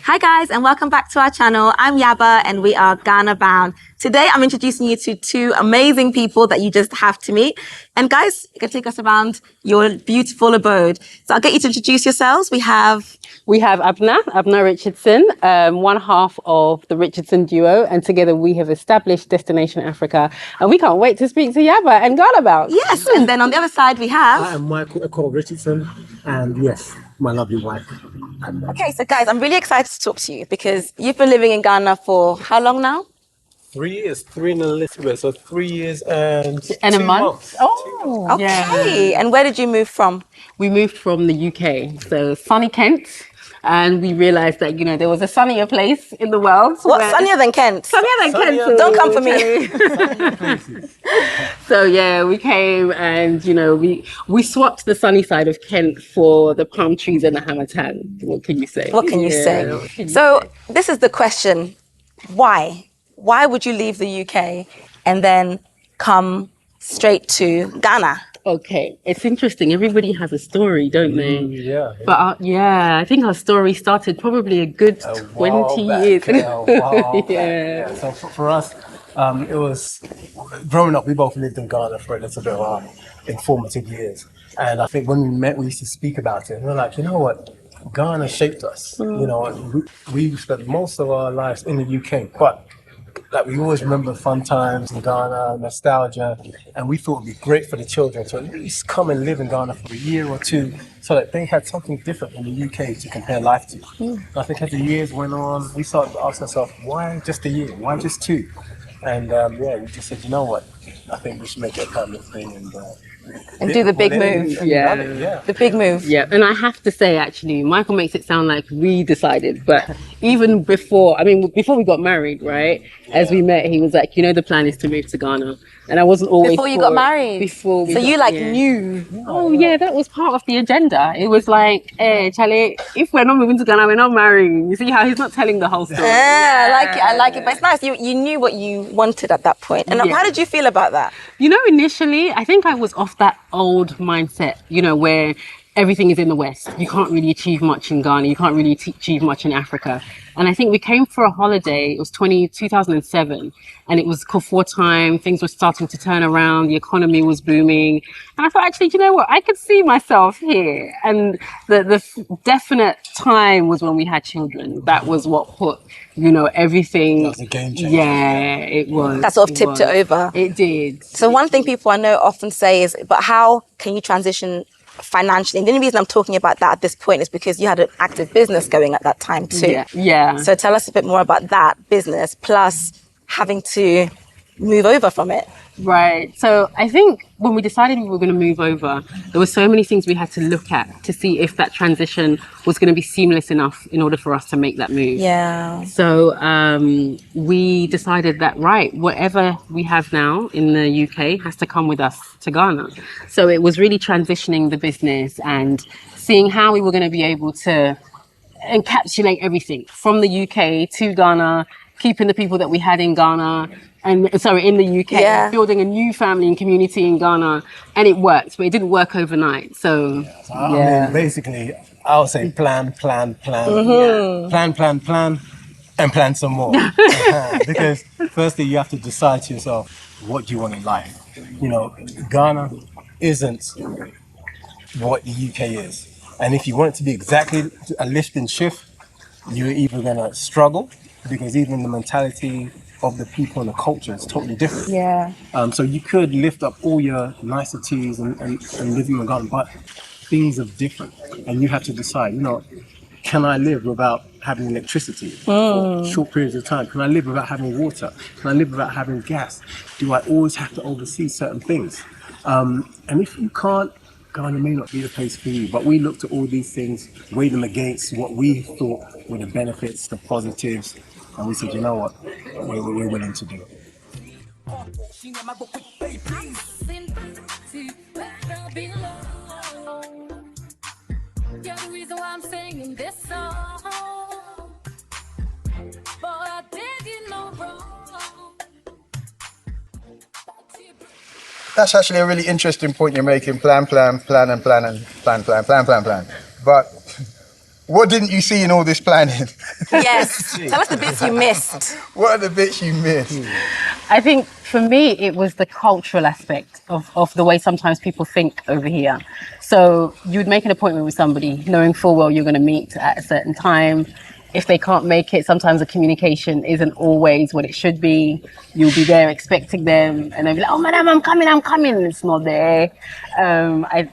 Hi guys, and welcome back to our channel. I'm Yaba and we are Ghana bound. Today I'm introducing you to two amazing people that you just have to meet. And guys, you can take us around your beautiful abode. So I'll get you to introduce yourselves. We have Abna Richardson, one half of the Richardson duo, and together we have established Destination Africa, and we can't wait to speak to Yaba and Ghana about. Yes, and then on the other side we have... I am Michael Richardson, and yes, my lovely wife. Okay, so guys, I'm really excited to talk to you because you've been living in Ghana for how long now? 3 years, 3 and a little bit, so 3 years and a 2 month. months. Oh, Okay, yeah. And where did you move from? We moved from the UK, so sunny Kent, and we realised that there was a sunnier place in the world. What's sunnier than Kent? Sunnier than Kent. So don't come for me. So yeah, we came and we swapped the sunny side of Kent for the palm trees and the Hamatan. What can you say? What can you say? So this is the question: why? Why would you leave the UK and then come straight to Ghana? Okay, it's interesting. Everybody has a story, don't they? Yeah. But I think our story started probably a good 20 years. Yeah. So for us, it was growing up. We both lived in Ghana for a little bit of our informative years, and I think when we met, we used to speak about it. And we're like, you know what? Ghana shaped us. We spent most of our lives in the UK, but we always remember fun times in Ghana, nostalgia, and we thought it'd be great for the children to at least come and live in Ghana for a year or two so that they had something different in the UK to compare life to. I think as the years went on, we started to ask ourselves, why just a year? Why just 2? And we just said, you know what? I think we should make it a permanent thing and do the big move. Yeah. The big move. Yeah, and I have to say, actually, Michael makes it sound like we decided, but even before we got married, right? As we met, he was like, the plan is to move to Ghana. And I wasn't always before you got married. Before we so got, you knew. Oh yeah, that was part of the agenda. It was like, hey, Charlie, if we're not moving to Ghana, we're not marrying. You see how he's not telling the whole story. I like it. But it's nice. You knew what you wanted at that point. And how did you feel about that? Initially, I think I was off that old mindset, where everything is in the West. You can't really achieve much in Ghana. You can't really achieve much in Africa. And I think we came for a holiday. It was 2007, and it was Kufuor time. Things were starting to turn around. The economy was booming. And I thought, actually, you know what? I could see myself here. And the definite time was when we had children. That was what put, everything. That was a game changer. Yeah, it was. That sort of tipped it over. It did. So one thing people I know often say is, but how can you transition financially? And the only reason I'm talking about that at this point is because you had an active business going at that time too. Yeah. So tell us a bit more about that business, plus having to move over from it. Right. So I think when we decided we were going to move over, there were so many things we had to look at to see if that transition was going to be seamless enough in order for us to make that move. Yeah. So we decided that, whatever we have now in the UK has to come with us to Ghana. So it was really transitioning the business and seeing how we were going to be able to encapsulate everything from the UK to Ghana, keeping the people that we had in Ghana, in the UK, building a new family and community in Ghana, and it worked, but it didn't work overnight. So, I mean, basically, I would say plan, plan, and plan some more. Because firstly, you have to decide to yourself, what do you want in life? Ghana isn't what the UK is. And if you want it to be exactly a lift and shift, you're either going to struggle, because even the mentality of the people and the culture is totally different. Yeah. So you could lift up all your niceties and live in the garden, but things are different. And you have to decide, can I live without having electricity for short periods of time? Can I live without having water? Can I live without having gas? Do I always have to oversee certain things? And if you can't, Ghana may not be the place for you. But we looked at all these things, weighed them against what we thought were the benefits, the positives, and we said, you know what, we're willing to do it. That's actually a really interesting point you're making. Plan. But what didn't you see in all this planning? Yes. Tell us the bits you missed. What are the bits you missed? I think for me, it was the cultural aspect of the way sometimes people think over here. So you'd make an appointment with somebody knowing full well you're going to meet at a certain time. If they can't make it, sometimes the communication isn't always what it should be. You'll be there expecting them and they'll be like, oh, madam, I'm coming. And it's not there.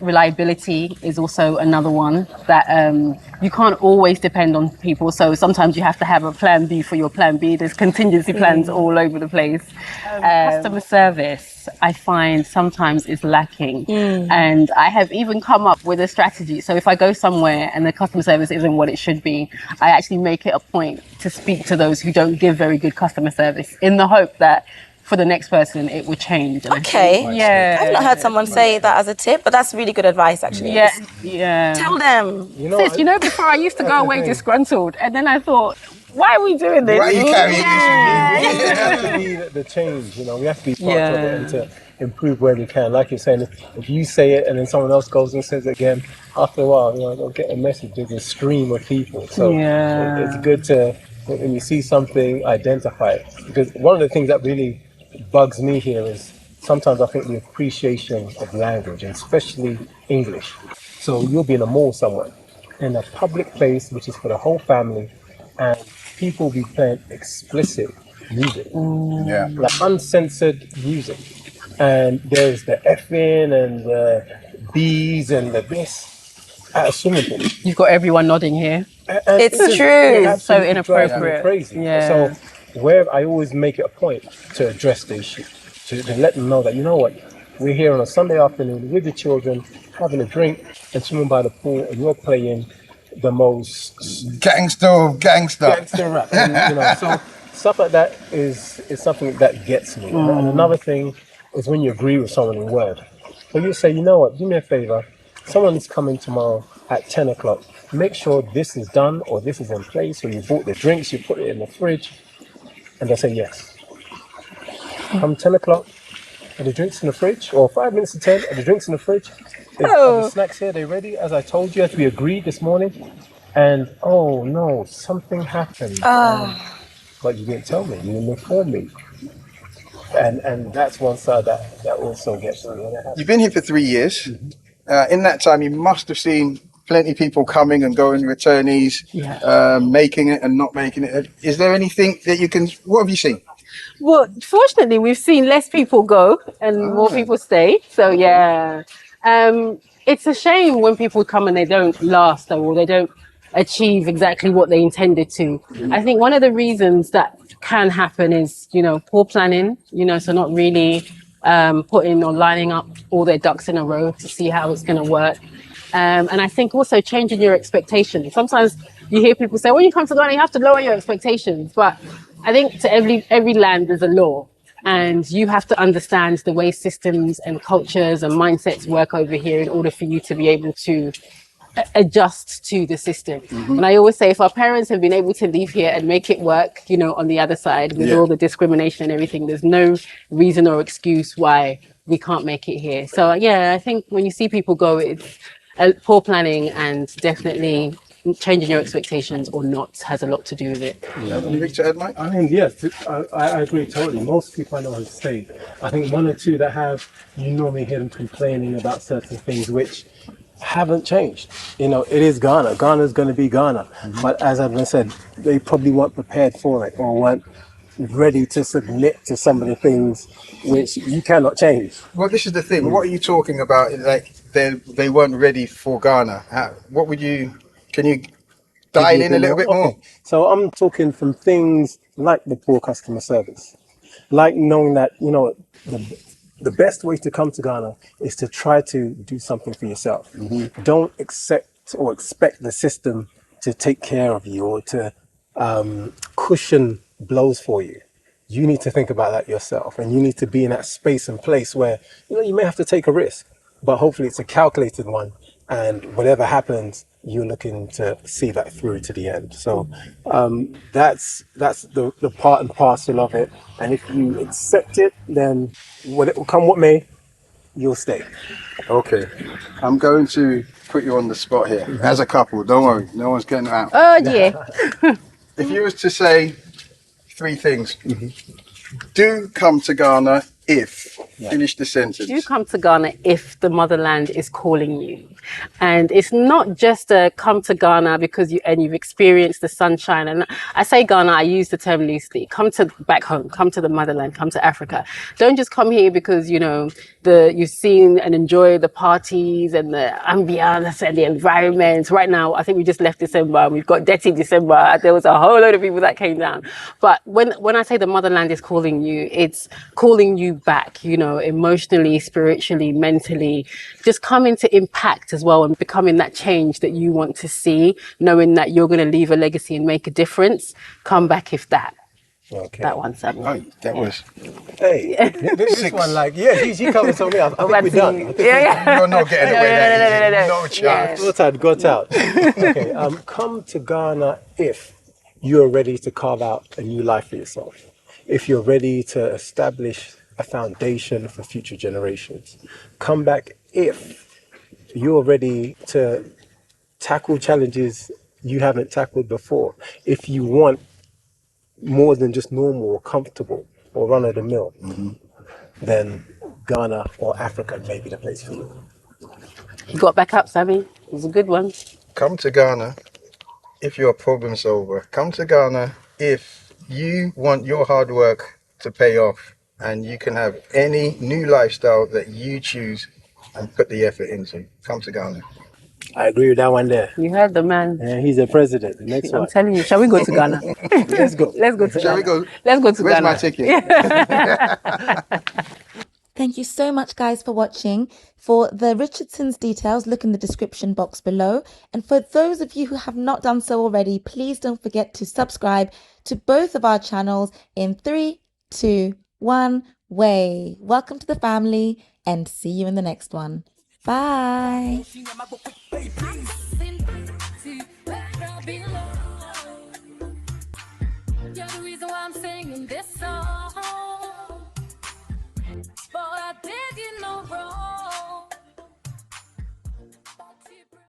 Reliability is also another one that you can't always depend on people. So sometimes you have to have a plan B for your plan B. There's contingency plans all over the place. Customer service, I find sometimes is lacking. And I have even come up with a strategy. So if I go somewhere and the customer service isn't what it should be, I actually make it a point to speak to those who don't give very good customer service in the hope that for the next person it would change. And Okay. yeah. I've not heard someone say that as a tip, but that's really good advice, actually. Yeah. Tell them. Sis, before I used to go away disgruntled, and then I thought, why are we doing this? Why are you carrying It has to be the change, we have to be part of it and to improve where we can. Like you're saying, if you say it and then someone else goes and says it again, after a while, they'll get a message. There's a stream of people. So it's good to, when you see something, identify it. Because one of the things that really bugs me here is sometimes I think the appreciation of language, and especially English. So you'll be in a mall somewhere, in a public place, which is for the whole family, and people will be playing explicit music, like uncensored music. And there's the effing and the bees and the this at a swimming pool. You've got everyone nodding here. And It's just true. absolutely So inappropriate. drives me crazy. Yeah. So where I always make it a point to address the issue, to let them know that, we're here on a Sunday afternoon with the children, having a drink and swimming by the pool, and you're playing the most Gangster rap. And, so stuff like that is something that gets me. And another thing is when you agree with someone in word. So you say, do me a favor, someone's coming tomorrow at 10 o'clock. Make sure this is done or this is in place, or you bought the drinks, you put it in the fridge, and they say yes. Come 10 o'clock, are the drinks in the fridge? Or 5 minutes to 10, are the drinks in the fridge? Are the snacks here, they ready? As I told you, as we agreed this morning. And oh no, something happened. But you didn't tell me, you didn't inform me. And that's one side that also gets me. You've been here for 3 years. In that time, you must have seen plenty of people coming and going, returnees, making it and not making it. Is there anything that what have you seen? Well, fortunately, we've seen less people go and more people stay. So, it's a shame when people come and they don't last or they don't achieve exactly what they intended to. I think one of the reasons that can happen is, poor planning, so not really putting or lining up all their ducks in a row to see how it's going to work. And I think also changing your expectations. Sometimes you hear people say, when you come to Ghana, you have to lower your expectations. But I think to every land there's a law, and you have to understand the way systems and cultures and mindsets work over here in order for you to be able to adjust to the system. And I always say, if our parents have been able to leave here and make it work, on the other side with all the discrimination and everything, there's no reason or excuse why we can't make it here. So I think when you see people go, it's poor planning, and definitely changing your expectations or not has a lot to do with it. Anything to add, Mike? I mean, yes, I agree totally. Most people I know have stayed. I think one or two that have, you normally hear them complaining about certain things which haven't changed. It is Ghana. Ghana's going to be Ghana. But as I've said, they probably weren't prepared for it or weren't ready to submit to some of the things which you cannot change. Well, this is the thing. What are you talking about? Like they weren't ready for Ghana. Can you dial in a little bit more? So I'm talking from things like the poor customer service, like knowing that, the best way to come to Ghana is to try to do something for yourself. Don't accept or expect the system to take care of you or to cushion blows for you. You need to think about that yourself, and you need to be in that space and place where you may have to take a risk, but hopefully it's a calculated one, and whatever happens, you're looking to see that through to the end. So that's the part and parcel of it. And if you accept it, then come what may, you'll stay. Okay, I'm going to put you on the spot here as a couple. Don't worry, no one's getting out. Oh dear. if you was to say three things, do come to Ghana if, finish the sentence. Do come to Ghana if the motherland is calling you. And it's not just a come to Ghana because you've experienced the sunshine. And I say Ghana, I use the term loosely. Come to back home, come to the motherland, come to Africa. Don't just come here because, you've seen and enjoyed the parties and the ambiance and the environment. Right now, I think we just left December and we've got dirty December. There was a whole load of people that came down. But when I say the motherland is calling you, it's calling you back, emotionally, spiritually, mentally, just coming to impact as well and becoming that change that you want to see, knowing that you're going to leave a legacy and make a difference. Come back if that. Okay. That one, Samuel. Oh, that was. Hey, this one, she covered something. I think we're done. You're not getting away there. No chance. Got out. Okay. Come to Ghana if you're ready to carve out a new life for yourself. If you're ready to establish a foundation for future generations. Come back if you're ready to tackle challenges you haven't tackled before. If you want more than just normal or comfortable or run of the mill, then Ghana or Africa may be the place for you. You got back up, Sammy. It was a good one. Come to Ghana if you're a problem solver. Come to Ghana if you want your hard work to pay off and you can have any new lifestyle that you choose and put the effort into. Come to Ghana. I agree with that one there. You heard the man. Yeah, he's the president. The next one. I'm telling you, shall we go to Ghana? Let's go. Let's go to Shall Ghana. we go? Let's go to Where's Ghana. my ticket? Thank you so much, guys, for watching. For the Richardsons details, look in the description box below. And for those of you who have not done so already, please don't forget to subscribe to both of our channels in 3, 2, 1, way. Welcome to the family and see you in the next one. Bye.